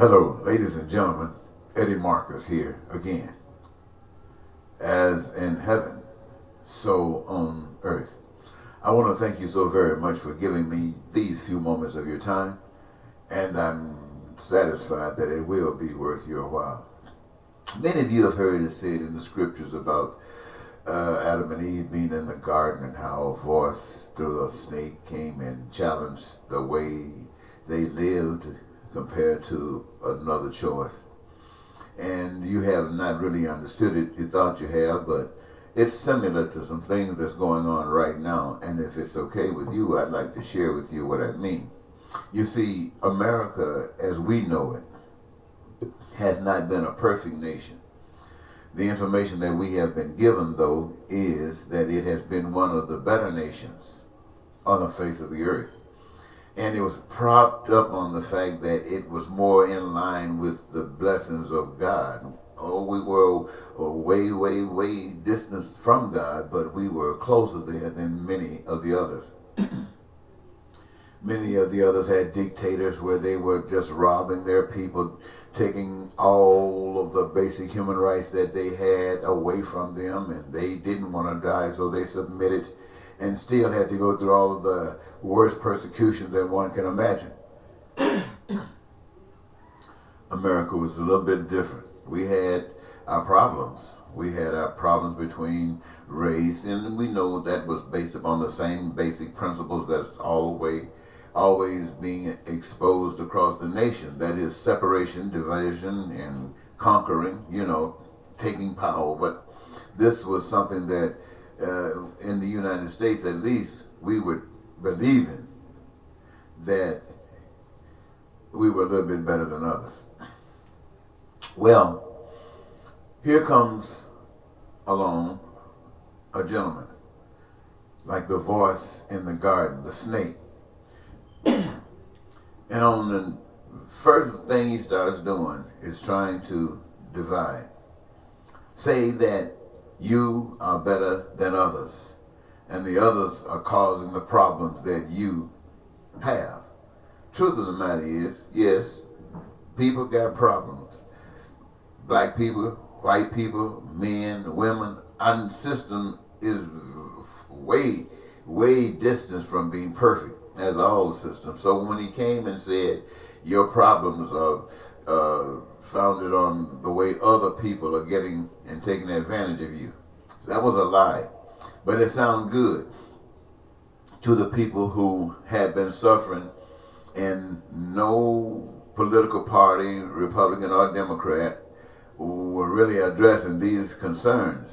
Hello, ladies and gentlemen. Eddie Marcus here again. As in heaven, so on earth. I want to thank you so very much for giving me these few moments of your time, and I'm satisfied that it will be worth your while. Many of you have heard it said in the scriptures about Adam and Eve being in the garden and how a voice through a snake came and challenged the way they lived compared to another choice. And you have not really understood it. You thought you have, but it's similar to some things that's going on right now. And if it's okay with you, I'd like to share with you what I mean. You see, America, as we know it, has not been a perfect nation. The information that we have been given, though, is that it has been one of the better nations on the face of the earth. And it was propped up on the fact that it was more in line with the blessings of God. Oh, we were way, way, way distant from God, but we were closer there than many of the others. Many of the others had dictators where they were just robbing their people, taking all of the basic human rights that they had away from them, and they didn't want to die, so they submitted and still had to go through all of the worst persecution that one can imagine. America was a little bit different. We had our problems. We had our problems between race, and we know that was based upon the same basic principles that's always being exposed across the nation. That is separation, division, and conquering, taking power. But this was something that in the United States, at least, we were believing that we were a little bit better than others. Well, here comes along a gentleman, like the voice in the garden, the snake. And on the first thing he starts doing is trying to divide. Say that you are better than others, and the others are causing the problems that you have. Truth of the matter is, yes, people got problems. Black people, white people, men, women. Our system is way, way distant from being perfect, as all the systems. So when he came and said, your problems are founded on the way other people are getting and taking advantage of you. So that was a lie. But it sounded good to the people who had been suffering, and no political party, Republican or Democrat, were really addressing these concerns.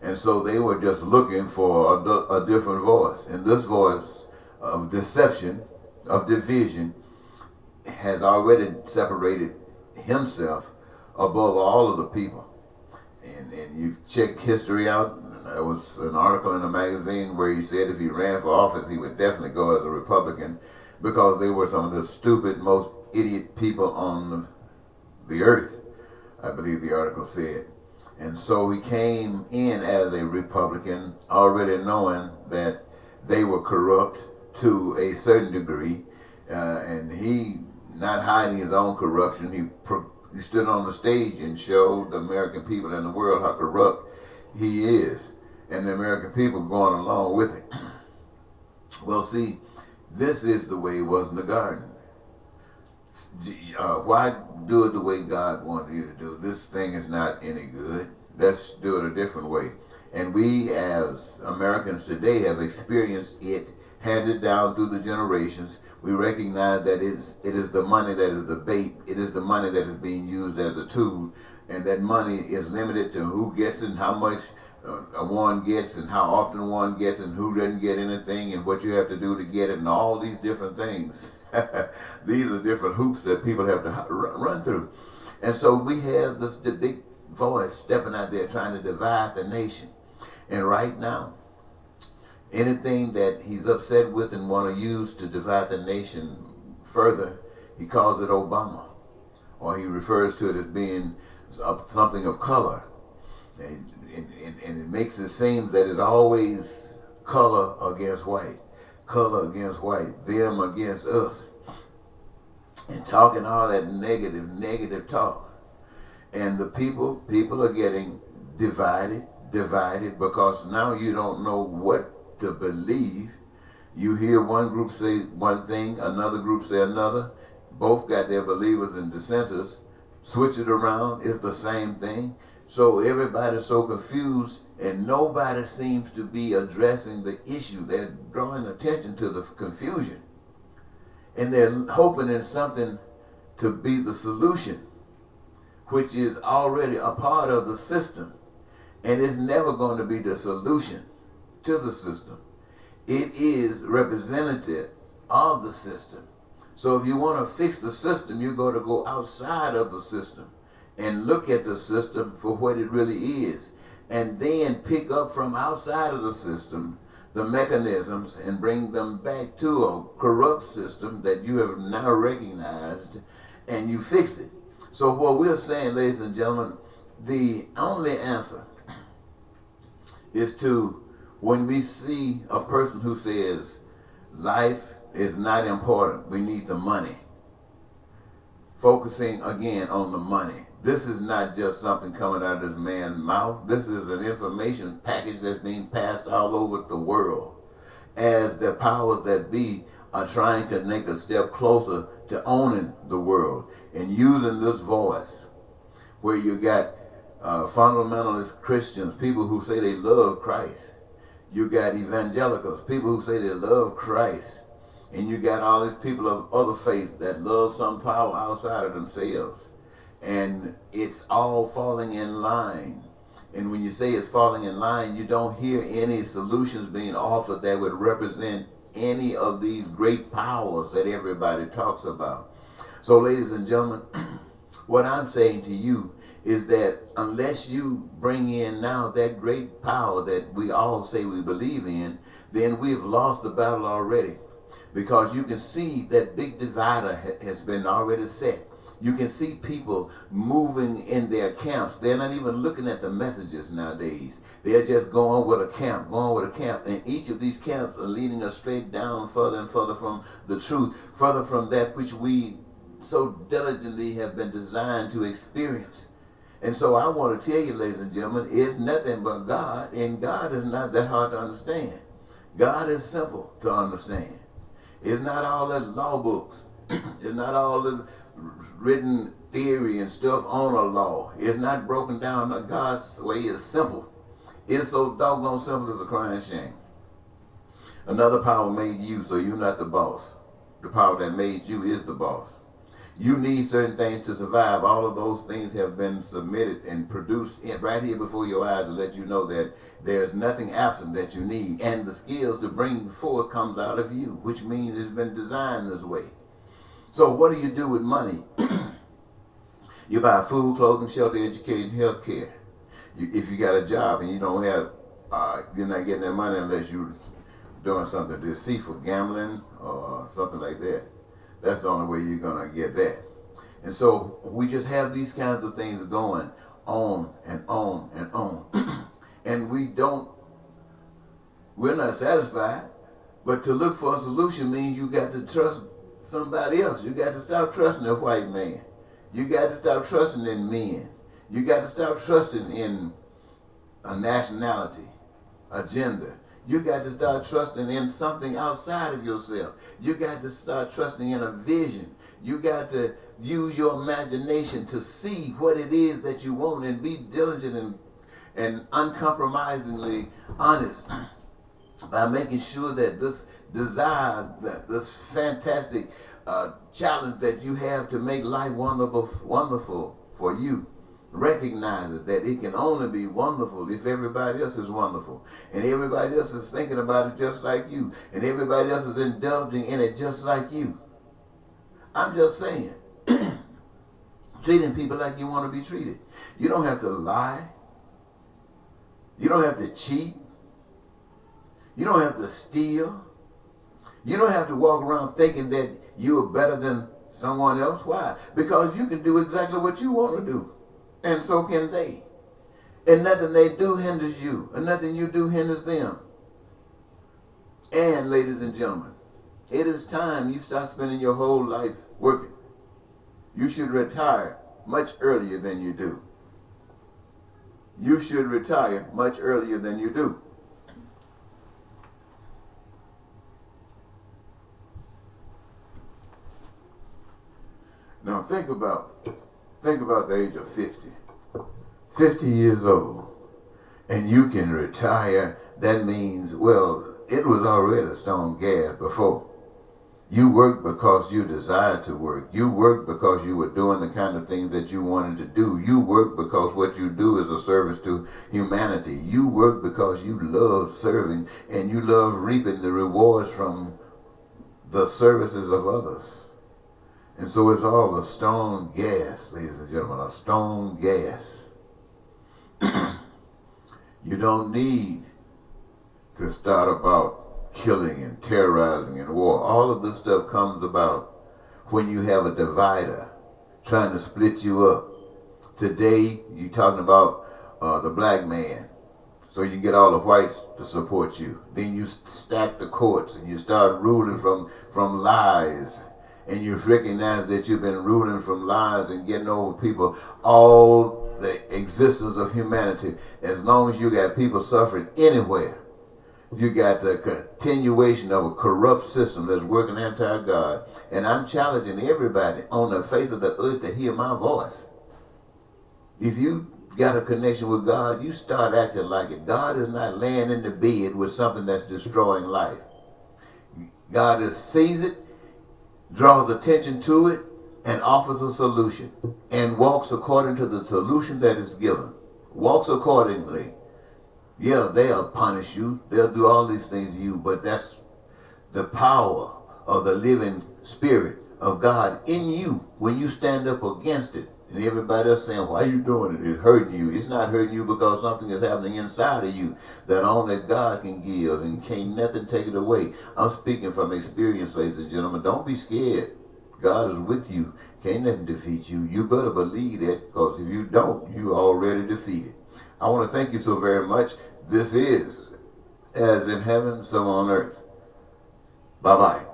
And so they were just looking for a different voice. And this voice of deception, of division, has already separated himself above all of the people. And you check history out. There was an article in a magazine where he said if he ran for office, he would definitely go as a Republican because they were some of the stupid, most idiot people on the earth, I believe the article said. And so he came in as a Republican, already knowing that they were corrupt to a certain degree, and he, not hiding his own corruption, he stood on the stage and showed the American people and the world how corrupt he is, and the American people going along with it. Well, see, this is the way it was in the garden. Why do it the way God wanted you to do? This thing is not any good. Let's do it a different way. And we as Americans today have experienced it, handed down through the generations. We recognize that it is the money that is the bait. It is the money that is being used as a tool. And that money is limited to who gets it and how much one gets and how often one gets and who doesn't get anything and what you have to do to get it and all these different things. These are different hoops that people have to run through. And so we have the big voice stepping out there trying to divide the nation. And right now, anything that he's upset with and want to use to divide the nation further, he calls it Obama. Or he refers to it as being something of color. And it makes it seem that it's always color against white. Color against white. Them against us. and talking all that negative talk. And the people are getting divided because now you don't know what to believe. You hear one group say one thing, another group say another. Both got their believers and dissenters. Switch it around, it's the same thing. So everybody's so confused, and nobody seems to be addressing the issue. They're drawing attention to the confusion. And they're hoping in something to be the solution, which is already a part of the system. And it's never going to be the solution to the system. It is representative of the system. So if you want to fix the system, you got to go outside of the system and look at the system for what it really is. And then pick up from outside of the system the mechanisms and bring them back to a corrupt system that you have now recognized, and you fix it. So what we're saying, ladies and gentlemen, the only answer is to, when we see a person who says life is not important, we need the money, focusing again on the money. This is not just something coming out of this man's mouth. This is an information package that's being passed all over the world as the powers that be are trying to make a step closer to owning the world and using this voice, where you got fundamentalist Christians, people who say they love Christ. You got evangelicals, people who say they love Christ. And you got all these people of other faiths that love some power outside of themselves. And it's all falling in line. And when you say it's falling in line, you don't hear any solutions being offered that would represent any of these great powers that everybody talks about. So, ladies and gentlemen, what I'm saying to you is that unless you bring in now that great power that we all say we believe in, then we've lost the battle already. Because you can see that big divider has been already set. You can see people moving in their camps. They're not even looking at the messages nowadays. They're just going with a camp. And each of these camps are leading us straight down further and further from the truth, further from that which we so diligently have been designed to experience. And so I want to tell you, ladies and gentlemen, it's nothing but God, and God is not that hard to understand. God is simple to understand. It's not all the law books. It's not all the written theory and stuff on a law. It's not broken down. God's way is simple. It's so doggone simple as a crying shame. Another power made you, so you're not the boss. The power that made you is the boss. You need certain things to survive. All of those things have been submitted and produced right here before your eyes to let you know that there's nothing absent that you need. And the skills to bring forth comes out of you, which means it's been designed this way. So what do you do with money? You buy food, clothing, shelter, education, health care. If you got a job and you don't have, you're not getting that money unless you're doing something deceitful, gambling or something like that. That's the only way you're going to get that. And so we just have these kinds of things going on and on and on. And we're not satisfied. But to look for a solution means you got to trust somebody else. You got to stop trusting a white man. You got to stop trusting in men. You got to stop trusting in a nationality, a gender. You got to start trusting in something outside of yourself. You got to start trusting in a vision. You got to use your imagination to see what it is that you want and be diligent and uncompromisingly honest by making sure that this desire, that this fantastic challenge that you have to make life wonderful for you, recognize that it can only be wonderful if everybody else is wonderful, and everybody else is thinking about it just like you, and everybody else is indulging in it just like you. I'm just saying, treating people like you want to be treated. You don't have to lie. You don't have to cheat. You don't have to steal. You don't have to walk around thinking that you are better than someone else. Why? Because you can do exactly what you want to do. And so can they. And nothing they do hinders you. And nothing you do hinders them. And ladies and gentlemen, it is time you start spending your whole life working. You should retire much earlier than you do. You should retire much earlier than you do. Now think about the age of 50. 50 years old, and you can retire. That means, well, it was already stone gas before. You worked because you desired to work. You worked because you were doing the kind of things that you wanted to do. You worked because what you do is a service to humanity. You work because you love serving and you love reaping the rewards from the services of others. And so it's all a stone gas, ladies and gentlemen, a stone gas. You don't need to start about killing and terrorizing and war. All of this stuff comes about when you have a divider trying to split you up. Today, you're talking about the black man, so you get all the whites to support you. Then you stack the courts and you start ruling from lies. And you recognize that you've been ruling from lies and getting over people all the existence of humanity. As long as you got people suffering anywhere, you got the continuation of a corrupt system that's working anti-God. And I'm challenging everybody on the face of the earth to hear my voice. If you got a connection with God, you start acting like it. God is not laying in the bed with something that's destroying life. God sees it, draws attention to it, and offers a solution, and walks according to the solution that is given. Walks accordingly. Yeah, they'll punish you. They'll do all these things to you, but that's the power of the living spirit of God in you when you stand up against it. And everybody else saying, why are you doing it? It's hurting you. It's not hurting you because something is happening inside of you that only God can give and can't nothing take it away. I'm speaking from experience, ladies and gentlemen. Don't be scared. God is with you. Can't nothing defeat you. You better believe that, because if you don't, you're already defeated. I want to thank you so very much. This is As in Heaven, So on Earth. Bye-bye.